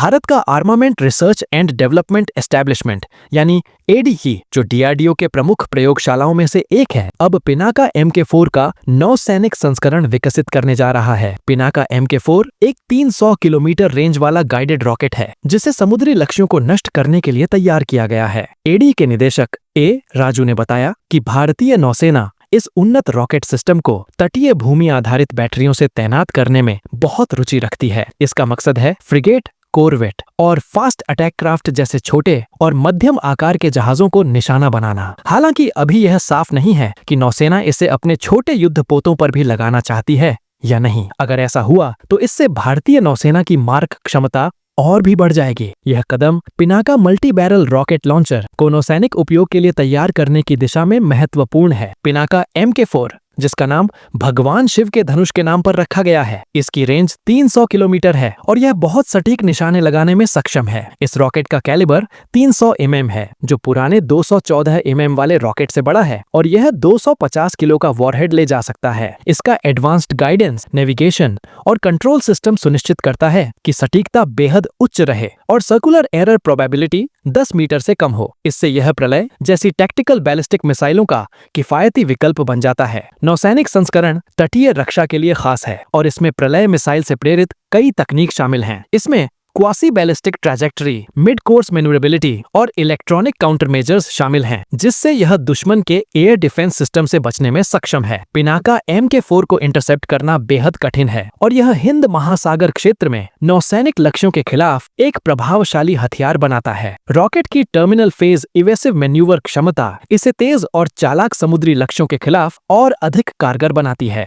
भारत का armament research and development establishment यानी ADE, जो डीआरडीओ के प्रमुख प्रयोगशालाओं में से एक है, अब पिनाका MK4 का नौसैनिक संस्करण विकसित करने जा रहा है। पिनाका MK4 एक 300 किलोमीटर रेंज वाला गाइडेड रॉकेट है, जिसे समुद्री लक्ष्यों को नष्ट करने के लिए तैयार किया गया है। एडी के निदेशक राजू ने बताया कि भारतीय नौसेना इस उन्नत रॉकेट सिस्टम को तटीय भूमि आधारित बैटरियों से तैनात करने में बहुत रुचि रखती है। इसका मकसद है फ्रिगेट, कोरवेट और फास्ट अटैक क्राफ्ट जैसे छोटे और मध्यम आकार के जहाजों को निशाना बनाना। हालांकि अभी यह साफ नहीं है कि नौसेना इसे अपने छोटे युद्धपोतों पर भी लगाना चाहती है या नहीं। अगर ऐसा हुआ तो इससे भारतीय नौसेना की मारक क्षमता और भी बढ़ जाएगी। यह कदम Pinaka multi barrel rocket launcher को नौसैनिक उपयोग के लिए तैयार करने की दिशा में महत्वपूर्ण है। पिनाका MK4, जिसका नाम भगवान शिव के धनुष के नाम पर रखा गया है, इसकी रेंज 300 किलोमीटर है और यह बहुत सटीक निशाने लगाने में सक्षम है। इस रॉकेट का कैलिबर 300 mm है, जो पुराने 214 mm वाले रॉकेट से बड़ा है, और यह 250 किलो का वॉरहेड ले जा सकता है। इसका एडवांस्ड गाइडेंस, नेविगेशन और कंट्रोल सिस्टम सुनिश्चित करता है कि सटीकता बेहद उच्च रहे और सर्कुलर एरर प्रोबेबिलिटी 10 मीटर से कम हो। इससे यह प्रलय जैसी टैक्टिकल बैलिस्टिक मिसाइलों का किफायती विकल्प बन जाता है। नौसैनिक संस्करण तटीय रक्षा के लिए खास है और इसमें प्रलय मिसाइल से प्रेरित कई तकनीक शामिल हैं। इसमें quasi ballistic trajectory, mid course manoeuvrability और इलेक्ट्रॉनिक काउंटर मेजर्स शामिल हैं, जिससे यह दुश्मन के एयर डिफेंस सिस्टम से बचने में सक्षम है। पिनाका MK4 को इंटरसेप्ट करना बेहद कठिन है और यह हिंद महासागर क्षेत्र में नौसैनिक लक्ष्यों के खिलाफ एक प्रभावशाली हथियार बनाता है। रॉकेट की टर्मिनल फेज इवेसिव मैन्यूवर क्षमता इसे तेज और चालाक समुद्री लक्ष्यों के खिलाफ और अधिक कारगर बनाती है।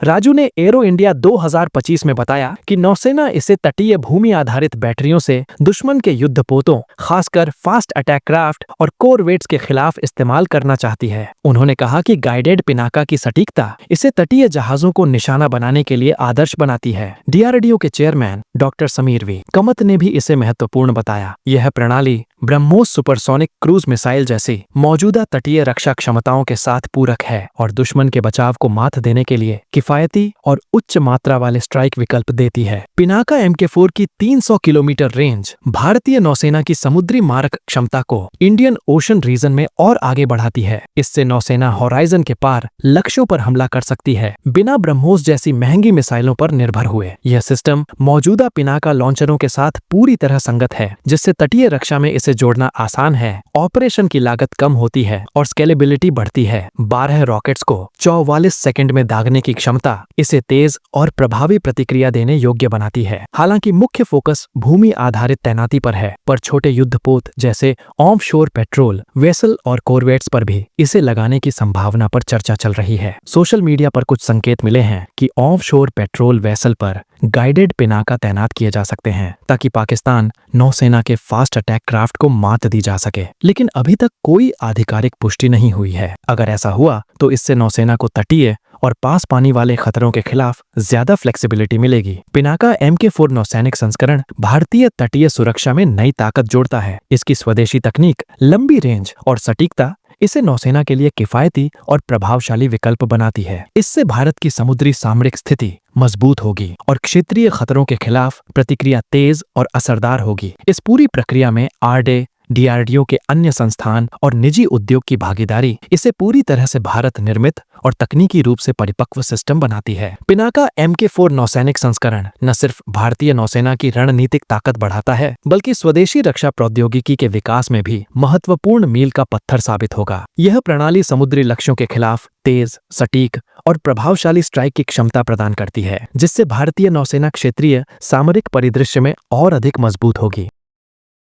राजू ने एरो इंडिया 2025 में बताया कि नौसेना इसे तटीय भूमि आधारित बैटरियों से दुश्मन के युद्धपोतों, खासकर फास्ट अटैक क्राफ्ट और कोरवेट्स के खिलाफ इस्तेमाल करना चाहती है। उन्होंने कहा कि गाइडेड पिनाका की सटीकता इसे तटीय जहाजों को निशाना बनाने के लिए आदर्श बनाती है। डीआरडीओ के चेयरमैन डॉक्टर समीर V. कमत ने भी इसे महत्वपूर्ण बताया। यह प्रणाली ब्रह्मोस सुपरसोनिक क्रूज मिसाइल जैसी मौजूदा तटीय रक्षा क्षमताओं के साथ पूरक है और दुश्मन के बचाव को मात देने के लिए किफायती और उच्च मात्रा वाले स्ट्राइक विकल्प देती है। पिनाका MK4 की 300 किलोमीटर रेंज भारतीय नौसेना की समुद्री मारक क्षमता को इंडियन ओशन रीजन में और आगे बढ़ाती है। इससे नौसेना होराइजन के पार लक्ष्यों पर हमला कर सकती है, बिना ब्रह्मोस जैसी महंगी मिसाइलों पर निर्भर हुए। यह सिस्टम मौजूदा पिनाका लॉन्चरों के साथ पूरी तरह संगत है, जिससे तटीय रक्षा में इसे जोड़ना आसान है, ऑपरेशन की लागत कम होती है और स्केलेबिलिटी बढ़ती है। 12 रॉकेट्स को 44 सेकंड में दागने की क्षमता इसे तेज और प्रभावी प्रतिक्रिया देने योग्य बनाती है। हालांकि मुख्य फोकस भूमि आधारित तैनाती पर है, पर छोटे युद्धपोत जैसे ऑफ शोर पेट्रोल वेसल और कोरवेट्स पर भी इसे लगाने की संभावना पर चर्चा चल रही है। सोशल मीडिया पर कुछ संकेत मिले हैं कि ऑफ शोर पेट्रोल वेसल पर गाइडेड पिनाका तैनात किए जा सकते हैं, ताकि पाकिस्तान नौसेना के फास्ट अटैक क्राफ्ट को मात दी जा सके। लेकिन अभी तक कोई आधिकारिक पुष्टि नहीं हुई है। अगर ऐसा हुआ तो इससे नौसेना को तटीय और पास पानी वाले खतरों के खिलाफ ज्यादा फ्लेक्सिबिलिटी मिलेगी। पिनाका MK4 नौसैनिक संस्करण भारतीय तटीय सुरक्षा में नई ताकत जोड़ता है। इसकी स्वदेशी तकनीक, लंबी रेंज और सटीकता इसे नौसेना के लिए किफायती और प्रभावशाली विकल्प बनाती है। इससे भारत की समुद्री सामरिक स्थिति मजबूत होगी और क्षेत्रीय खतरों के खिलाफ प्रतिक्रिया तेज और असरदार होगी। इस पूरी प्रक्रिया में RDE, DRDO के अन्य संस्थान और निजी उद्योग की भागीदारी इसे पूरी तरह से भारत निर्मित और तकनीकी रूप से परिपक्व सिस्टम बनाती है। पिनाका MK4 नौसैनिक संस्करण न सिर्फ भारतीय नौसेना की रणनीतिक ताकत बढ़ाता है, बल्कि स्वदेशी रक्षा प्रौद्योगिकी के विकास में भी महत्वपूर्ण मील का पत्थर साबित होगा। यह प्रणाली समुद्री लक्ष्यों के खिलाफ तेज, सटीक और प्रभावशाली स्ट्राइक की क्षमता प्रदान करती है, जिससे भारतीय नौसेना क्षेत्रीय सामरिक परिदृश्य में और अधिक मजबूत होगी।